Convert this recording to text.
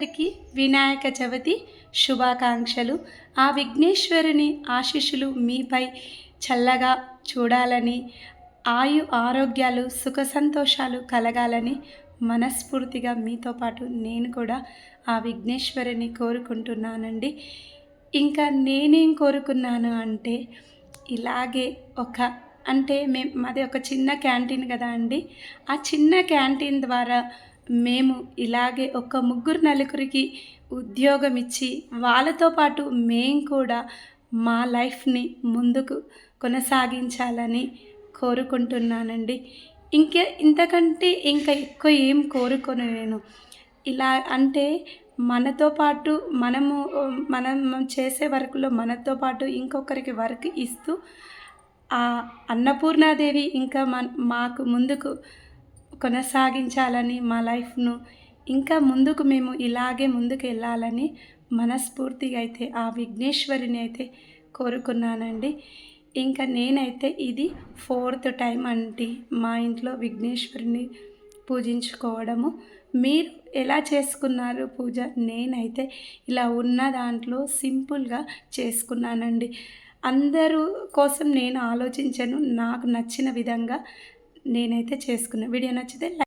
అందరికీ వినాయక చవితి శుభాకాంక్షలు. ఆ విఘ్నేశ్వరుని ఆశీస్సులు మీపై చల్లగా చూడాలని, ఆరోగ్యాలు, సుఖ సంతోషాలు కలగాలని మనస్ఫూర్తిగా మీతో పాటు నేను కూడా ఆ విఘ్నేశ్వరుని కోరుకుంటున్నానండి. ఇంకా నేనేం కోరుకున్నాను అంటే, ఇలాగే మాది ఒక చిన్న క్యాంటీన్ కదా అండి. ఆ చిన్న క్యాంటీన్ ద్వారా మేము ఇలాగే ఒక ముగ్గురు నలుగురికి ఉద్యోగం ఇచ్చి, వాళ్ళతో పాటు మేము కూడా మా లైఫ్‌ని ముందుకు కొనసాగించాలని కోరుకుంటున్నానండి. ఇంతకంటే ఇంకా ఎక్కువ ఏం కోరుకోను నేను. ఇలా అంటే మనతో పాటు మనం చేసే వర్క్‌లో మనతో పాటు ఇంకొకరికి వర్క్ ఇస్తూ, ఆ అన్నపూర్ణాదేవి ఇంకా మాకు ముందుకు కొనసాగించాలని, మా లైఫ్‌ను ఇంకా ముందుకు మేము ఇలాగే ముందుకెళ్ళాలని మనస్ఫూర్తిగా అయితే ఆ విఘ్నేశ్వరుని అయితే కోరుకున్నానండి. ఇంకా నేనైతే ఇది 4th టైం అండి మా ఇంట్లో విఘ్నేశ్వరుని పూజించుకోవడము. మీరు ఎలా చేసుకున్నారు పూజ? నేనైతే ఇలా ఉన్న దాంట్లో సింపుల్‌గా చేసుకున్నానండి. అందరూ కోసం నేను ఆలోచించను. నాకు నచ్చిన విధంగా నేనైతే చేసుకున్నా. వీడియో నచ్చితే